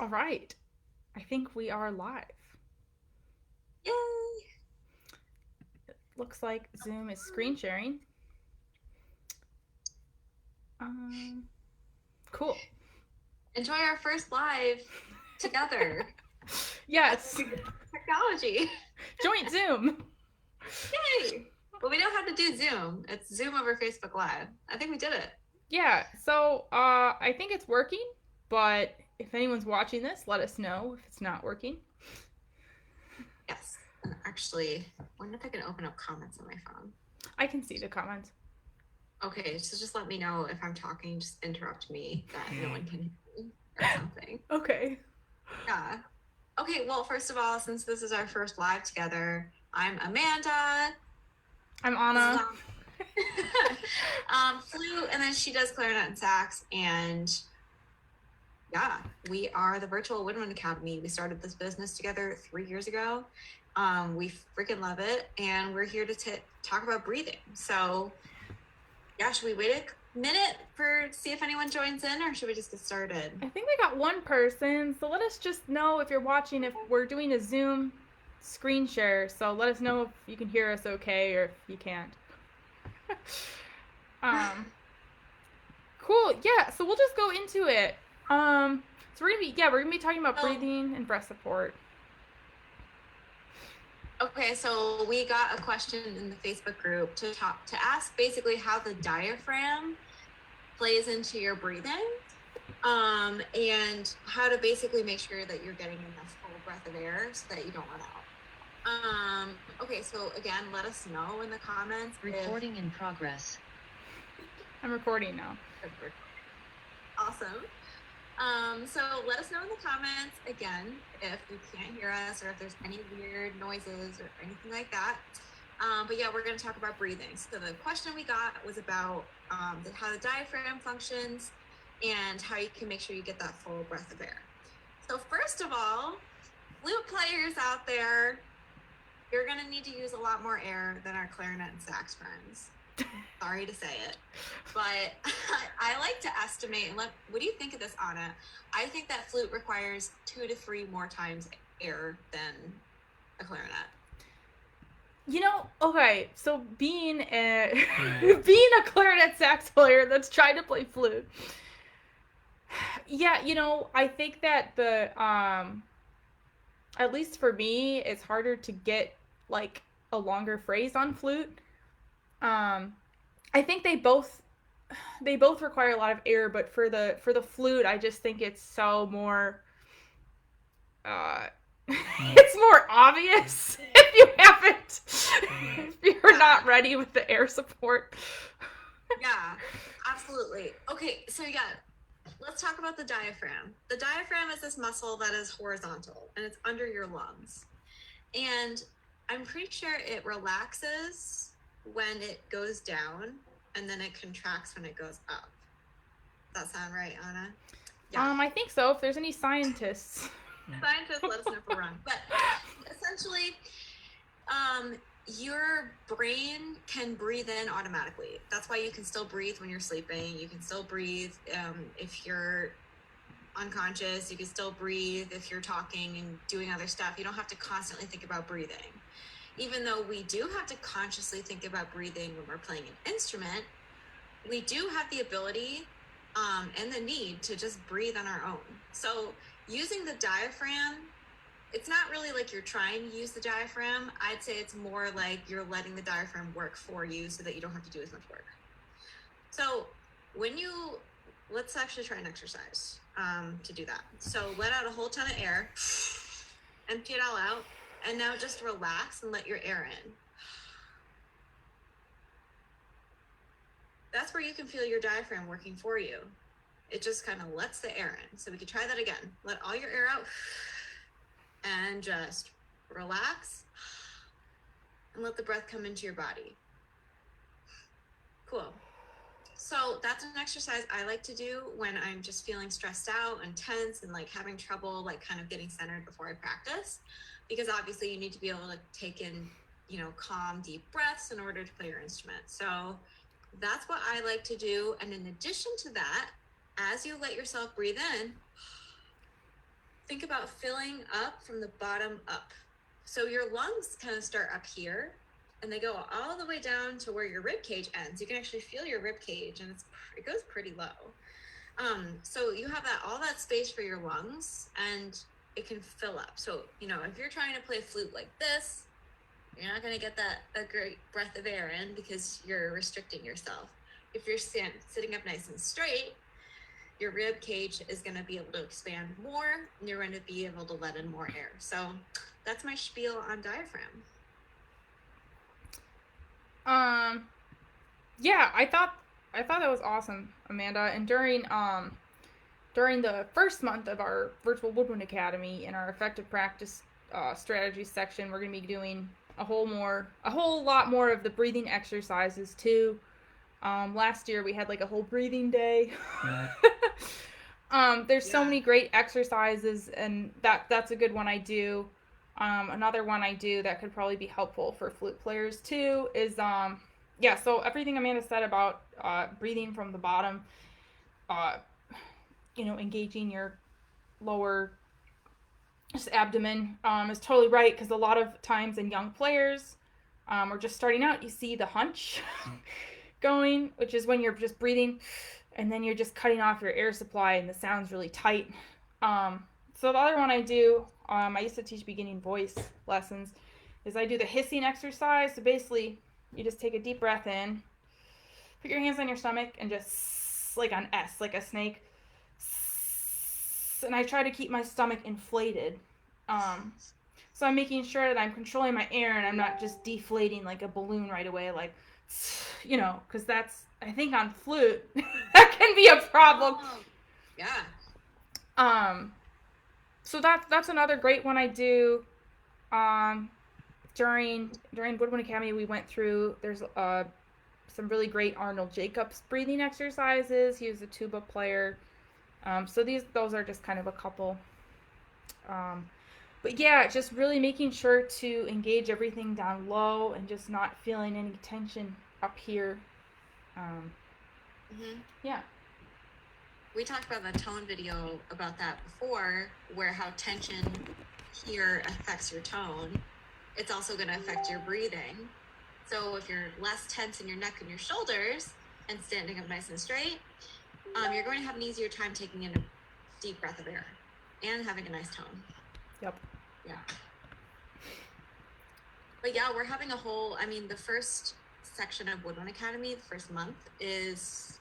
All right. I think we are live. Yay! Looks like Zoom is screen sharing. Um, cool. Enjoy our first live together. That's Yes. good technology. Joint Zoom. Yay! Well, we know how to do Zoom. It's Zoom over Facebook Live. I think we did it. Yeah. So, I think it's working, but if anyone's watching this, let us know if it's not working. Yes. And actually, I wonder if I can open up comments on my phone. I can see the comments. Okay, so just let me know if I'm talking. Just interrupt me that no one can hear me or something. Okay. Yeah. Okay, well, first of all, since this is our first live together, I'm Amanda. I'm This is Anna. Flute, and then she does clarinet and sax. And yeah, we are the Virtual Woodwind Academy. We started this business together 3 years ago. We freaking love it, and we're here to talk about breathing. So, yeah, should we wait a minute for see if anyone joins in, or should we just get started? I think we got one person, so let us just know if you're watching if we're doing a Zoom screen share. So let us know if you can hear us okay or if you can't. um, cool. Yeah. So we'll just go into it. So we're gonna be talking about Oh, breathing and breath support. okay, so we got a question in the Facebook group to ask basically how the diaphragm plays into your breathing, and how to basically make sure that you're getting enough full breath of air so that you don't run out. Okay, so again, let us know in the comments. Recording in progress. I'm recording now. Awesome. So let us know in the comments again if you can't hear us or if there's any weird noises or anything like that. But yeah, we're going to talk about breathing. So the question we got was about how the diaphragm functions and how you can make sure you get that full breath of air. So first of all, flute players out there, you're going to need to use a lot more air than our clarinet and sax friends. Sorry to say it, but I like to estimate. What do you think of this, Anna? I think that flute requires 2 to 3 more times air than a clarinet. Okay, so being a being a clarinet sax player that's trying to play flute, yeah, I think that at least for me, it's harder to get like a longer phrase on flute. Um, I think they both require a lot of air, but for the flute, I just think it's so more. It's more obvious if you haven't, if you're not ready with the air support. Yeah, absolutely. Okay, so yeah, let's talk about the diaphragm. The diaphragm is this muscle that is horizontal and it's under your lungs. And I'm pretty sure it relaxes when it goes down and then it contracts when it goes up. Does that sound right, Anna? Yeah. I think so. If there's any scientists. Scientists let us know if we're wrong. But essentially, your brain can breathe in automatically. That's why you can still breathe when you're sleeping. You can still breathe if you're unconscious. You can still breathe if you're talking and doing other stuff. You don't have to constantly think about breathing. Even though we do have to consciously think about breathing when we're playing an instrument, we do have the ability and the need to just breathe on our own. So using the diaphragm, it's not really like you're trying to use the diaphragm. I'd say it's more like you're letting the diaphragm work for you so that you don't have to do as much work. So let's actually try an exercise to do that. So let out a whole ton of air, empty it all out, and now just relax and let your air in. That's where you can feel your diaphragm working for you. It just kind of lets the air in. So we could try that again. Let all your air out and just relax and let the breath come into your body. Cool. So that's an exercise I like to do when I'm just feeling stressed out and tense and like having trouble, like kind of getting centered before I practice, because obviously you need to be able to take in, calm, deep breaths in order to play your instrument. So that's what I like to do. And in addition to that, as you let yourself breathe in, think about filling up from the bottom up. So your lungs kind of start up here and they go all the way down to where your rib cage ends. You can actually feel your rib cage, and it goes pretty low. So you have all that space for your lungs, and it can fill up. So, if you're trying to play flute like this, you're not going to get a great breath of air in because you're restricting yourself. If you're sitting up nice and straight, your rib cage is going to be able to expand more, and you're going to be able to let in more air. So that's my spiel on diaphragm. Yeah, I thought that was awesome, Amanda. And during the first month of our virtual Woodwind Academy, in our effective practice strategy section, we're going to be doing a whole lot more of the breathing exercises too. Last year we had like a whole breathing day. There's so many great exercises, and that's a good one I do. Another one I do that could probably be helpful for flute players too is so everything Amanda said about breathing from the bottom, engaging your lower abdomen is totally right, because a lot of times in young players or just starting out, you see the hunch going, which is when you're just breathing and then you're just cutting off your air supply and the sound's really tight. So the other one I do, I used to teach beginning voice lessons, is I do the hissing exercise. So basically, you just take a deep breath in, put your hands on your stomach, and just like on S, like a snake. And I try to keep my stomach inflated. So I'm making sure that I'm controlling my air and I'm not just deflating like a balloon right away, like, because that's, I think on flute, that can be a problem. Yeah. So that's another great one I do. During Woodwind Academy, we went through, there's some really great Arnold Jacobs breathing exercises. He was a tuba player. So those are just kind of a couple. But yeah, just really making sure to engage everything down low and just not feeling any tension up here. Yeah. We talked about the tone video about that before, where how tension here affects your tone. It's also going to affect your breathing. So if you're less tense in your neck and your shoulders and standing up nice and straight, you're going to have an easier time taking in a deep breath of air and having a nice tone. Yep. Yeah. But yeah, we're having the first section of Woodwind Academy, the first month, is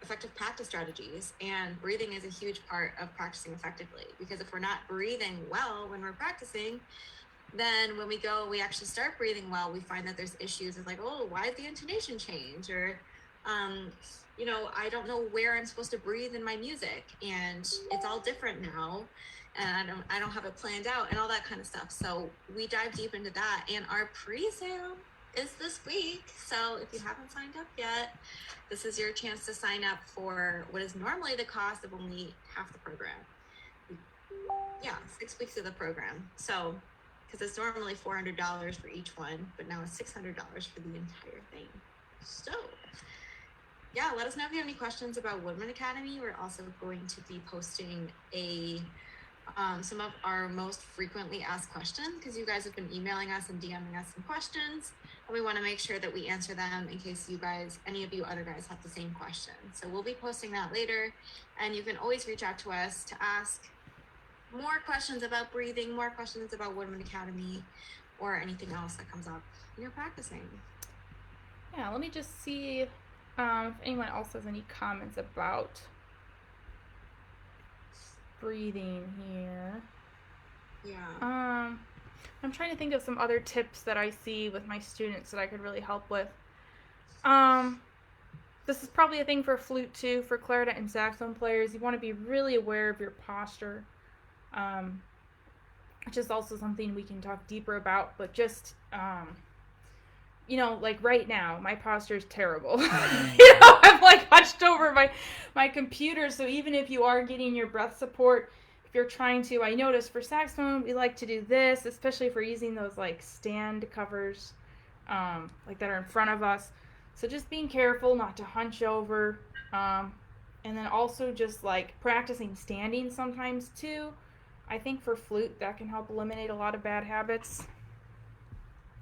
effective practice strategies, and breathing is a huge part of practicing effectively, because if we're not breathing well when we're practicing, then when we actually start breathing well, we find that there's issues of like, oh, why did the intonation change? Or, I don't know where I'm supposed to breathe in my music, and it's all different now, and I don't have it planned out, and all that kind of stuff. So we dive deep into that, and our pre-sale is this week. So if you haven't signed up yet, this is your chance to sign up for what is normally the cost of only half the program. Yeah, 6 weeks of the program. So, because it's normally $400 for each one, but now it's $600 for the entire thing. So, yeah, let us know if you have any questions about Woodwind Academy. We're also going to be posting some of our most frequently asked questions, because you guys have been emailing us and DMing us some questions, and we want to make sure that we answer them in case any of you other guys have the same question. So we'll be posting that later, and you can always reach out to us to ask more questions about breathing, more questions about Woodwind Academy, or anything else that comes up when you're practicing. Yeah, let me just see if anyone else has any comments about breathing here. Yeah. I'm trying to think of some other tips that I see with my students that I could really help with. This is probably a thing for flute too, for clarinet and saxophone players. You want to be really aware of your posture, which is also something we can talk deeper about, but just like right now, my posture is terrible. I'm like hunched over my computer, so even if you are getting your breath support, if you're trying to, I notice for saxophone, we like to do this, especially if we're using those like stand covers, like that are in front of us. So just being careful not to hunch over, and then also just like practicing standing sometimes too. I think for flute, that can help eliminate a lot of bad habits.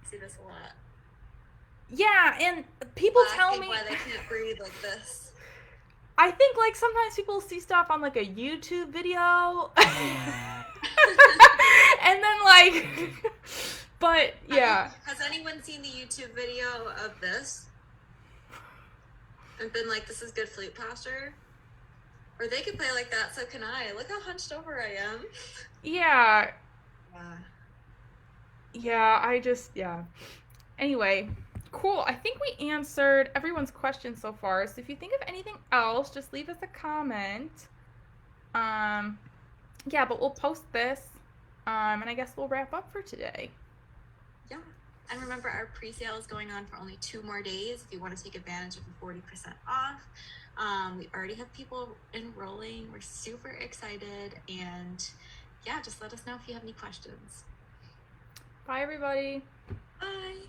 I see this a lot. Yeah, and people tell me why they can't breathe like this. I think like sometimes people see stuff on like a YouTube video. And then like but yeah. Has anyone seen the YouTube video of this? And been like, this is good flute posture? Or they can play like that, so can I. Look how hunched over I am. Yeah. Yeah. Yeah. Anyway, cool. I think we answered everyone's questions so far. So if you think of anything else, just leave us a comment. Yeah, but we'll post this. And I guess we'll wrap up for today. Yeah. And remember, our pre-sale is going on for only 2 more days if you want to take advantage of the 40% off. We already have people enrolling. We're super excited. And yeah, just let us know if you have any questions. Bye, everybody. Bye.